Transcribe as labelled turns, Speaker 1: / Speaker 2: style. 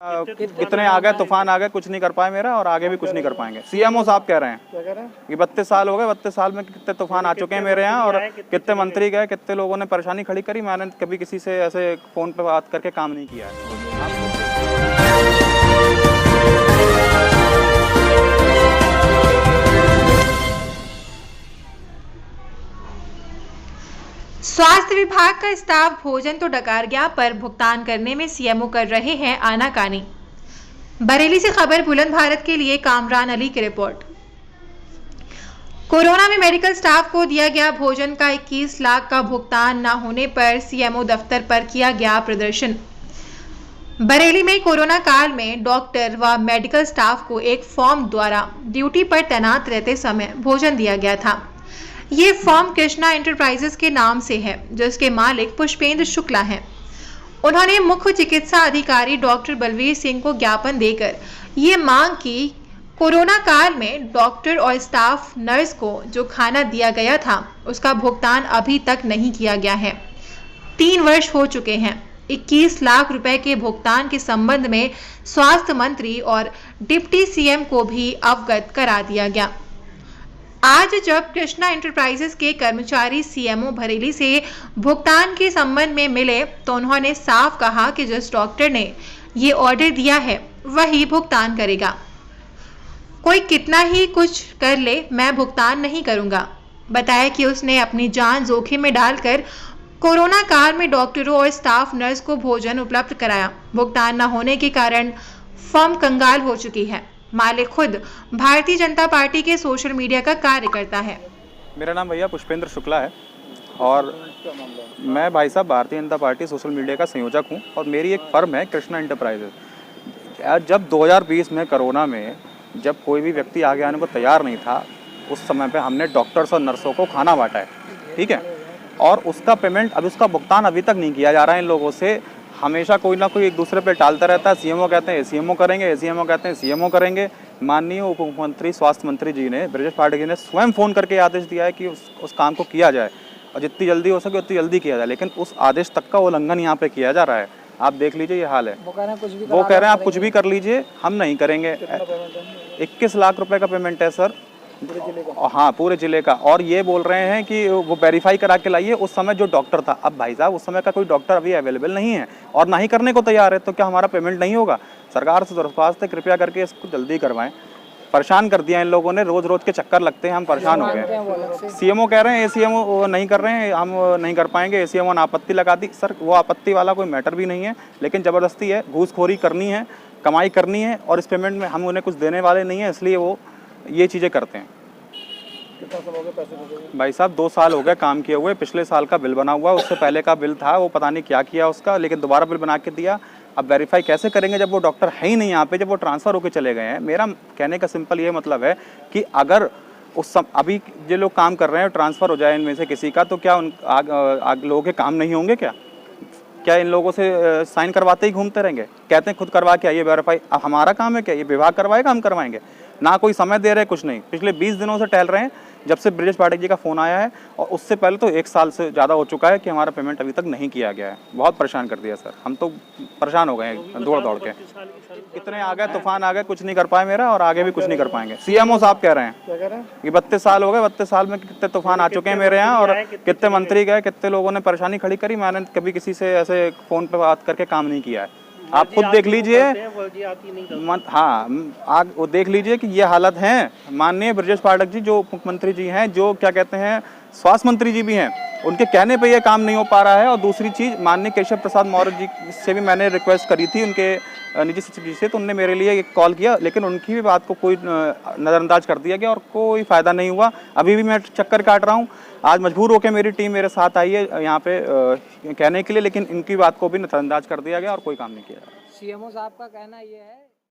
Speaker 1: कितने आ गए, तूफान आ गए, कुछ नहीं कर पाए मेरा, और आगे भी कुछ नहीं कर पाएंगे। सीएमओ साहब कह रहे हैं कि 32 साल हो गए, 32 साल में कितने तूफान आ चुके हैं मेरे यहाँ, और कितने मंत्री गए, कितने लोगों ने परेशानी खड़ी करी। मैंने कभी किसी से ऐसे फोन पे बात करके काम नहीं किया है।
Speaker 2: स्वास्थ्य विभाग का स्टाफ भोजन तो डकार गया, पर भुगतान करने में सीएमओ कर रहे हैं आनाकानी। बरेली से खबर बुलंद भारत के लिए कामरान अली की रिपोर्ट। कोरोना में मेडिकल स्टाफ को दिया गया भोजन का 21 लाख का भुगतान न होने पर सीएमओ दफ्तर पर किया गया प्रदर्शन। बरेली में कोरोना काल में डॉक्टर व मेडिकल स्टाफ को एक फॉर्म द्वारा ड्यूटी पर तैनात रहते समय भोजन दिया गया था। ये फॉर्म कृष्णा एंटरप्राइजेस के नाम से है, जिसके मालिक पुष्पेंद्र शुक्ला हैं। उन्होंने मुख्य चिकित्सा अधिकारी डॉक्टर बलवीर सिंह को ज्ञापन देकर ये मांग की, कोरोना काल में डॉक्टर और स्टाफ नर्स को जो खाना दिया गया था उसका भुगतान अभी तक नहीं किया गया है। 3 वर्ष हो चुके हैं। 21 लाख रुपए के भुगतान के संबंध में स्वास्थ्य मंत्री और डिप्टी सीएम को भी अवगत करा दिया गया। आज जब कृष्णा एंटरप्राइजेस के कर्मचारी सीएमओ बरेली से भुगतान के संबंध में मिले तो उन्होंने साफ कहा कि जिस डॉक्टर ने ये ऑर्डर दिया है वही भुगतान करेगा। कोई कितना ही कुछ कर ले, मैं भुगतान नहीं करूंगा। बताया कि उसने अपनी जान जोखिम में डालकर कोरोना काल में डॉक्टरों और स्टाफ नर्स को भोजन उपलब्ध कराया। भुगतान न होने के कारण फर्म कंगाल हो चुकी है। मालिक खुद भारतीय जनता पार्टी के सोशल मीडिया का कार्य करता है।
Speaker 1: मेरा नाम भैया पुष्पेंद्र शुक्ला है और मैं भाई साहब Bharatiya Janata party social media का संयोजक हूं, और मेरी एक फर्म है कृष्णा एंटरप्राइजेस। जब 2020 में कोरोना में जब कोई भी व्यक्ति आगे आने को तैयार नहीं था, उस समय पे हमने डॉक्टर्स और नर्सों को खाना बांटा है, ठीक है, और उसका पेमेंट अभी, उसका भुगतान अभी तक नहीं किया जा रहा है इन लोगों से। हमेशा कोई ना कोई एक दूसरे पे टालता रहता है। सीएमओ कहते हैं एसीएमओ करेंगे, एसीएमओ कहते हैं सीएमओ करेंगे। माननीय उप मुख्यमंत्री स्वास्थ्य मंत्री जी ने, ब्रजेश पाठक जी ने स्वयं फ़ोन करके आदेश दिया है कि उस काम को किया जाए, और जितनी जल्दी हो सके उतनी जल्दी किया जाए, लेकिन उस आदेश तक का उल्लंघन यहाँ पे किया जा रहा है। आप देख लीजिए, ये हाल है। वो कह रहे हैं आप कुछ भी कर लीजिए, हम नहीं करेंगे। 21 लाख रुपए का पेमेंट है सर, हाँ, पूरे जिले का। और ये बोल रहे हैं कि वो वेरीफाई करा के लाइए। उस समय जो डॉक्टर था, अब भाई साहब उस समय का कोई डॉक्टर अभी अवेलेबल नहीं है और ना ही करने को तैयार है, तो क्या हमारा पेमेंट नहीं होगा? सरकार से दरख्वास्त है, कृपया करके इसको जल्दी करवाएं। परेशान कर दिया इन लोगों ने, रोज रोज के चक्कर लगते हैं, हम परेशान हो गए। सीएमओ कह रहे हैं एसीएमओ नहीं कर रहे हैं, हम नहीं कर पाएंगे। एसीएमओ ने आपत्ति लगा दी। सर, वो आपत्ति वाला कोई मैटर भी नहीं है, लेकिन ज़बरदस्ती है, घूसखोरी करनी है, कमाई करनी है, और इस पेमेंट में हम उन्हें कुछ देने वाले नहीं हैं, इसलिए वो ये चीज़ें करते हैं।
Speaker 3: कितना साल हो गया पैसे?
Speaker 1: भाई साहब 2 साल हो गए काम किए हुए। पिछले साल का बिल बना हुआ, उससे पहले का बिल था, वो पता नहीं क्या किया उसका, लेकिन दोबारा बिल बना के दिया। अब वेरीफाई कैसे करेंगे जब वो डॉक्टर है ही नहीं यहाँ पे, जब वो ट्रांसफ़र होकर चले गए हैं? मेरा कहने का सिंपल ये मतलब है कि अगर अभी जो लोग काम कर रहे हैं ट्रांसफ़र हो जाए इनमें से किसी का, तो क्या लोगों के काम नहीं होंगे? क्या इन लोगों से साइन करवाते ही घूमते रहेंगे? कहते हैं खुद करवा के आइए वेरीफाई। अब हमारा काम है क्या? ये विभाग करवाएगा, हम करवाएंगे? ना कोई समय दे रहे, कुछ नहीं। पिछले 20 दिनों से टहल रहे हैं, जब से ब्रजेश पाठक जी का फ़ोन आया है, और उससे पहले तो 1 साल से ज़्यादा हो चुका है कि हमारा पेमेंट अभी तक नहीं किया गया है। बहुत परेशान कर दिया सर, हम तो परेशान हो गए हैं दौड़ दौड़ के। कितने आ गए, तूफान आ गए, कुछ नहीं कर पाए मेरा, और आगे भी कुछ नहीं कर पाएंगे। सीएमओ साहब कह रहे हैं कि 32 साल हो गए, 32 साल में कितने तूफान आ चुके हैं मेरे यहाँ, और कितने मंत्री गए, कितने लोगों ने परेशानी खड़ी करी। मैंने कभी किसी से ऐसे फ़ोन पर बात करके काम नहीं किया है। आप खुद देख लीजिए, हाँ, वो देख लीजिए कि ये हालत है। माननीय ब्रजेश पाठक जी जो मुख्यमंत्री जी हैं, जो क्या कहते हैं स्वास्थ्य मंत्री जी भी हैं, उनके कहने पे ये काम नहीं हो पा रहा है। और दूसरी चीज़, माननीय केशव प्रसाद मौर्य जी से भी मैंने रिक्वेस्ट करी थी, उनके निजी सचिव जी से, तो उनने मेरे लिए एक कॉल किया, लेकिन उनकी भी बात को कोई नज़रअंदाज कर दिया गया और कोई फ़ायदा नहीं हुआ। अभी भी मैं चक्कर काट रहा हूँ। आज मजबूर होकर मेरी टीम मेरे साथ आई है यहाँ पे कहने के लिए, लेकिन इनकी बात को भी नज़रअंदाज कर दिया गया और कोई काम नहीं किया।
Speaker 3: सीएमओ साहब का कहना ये है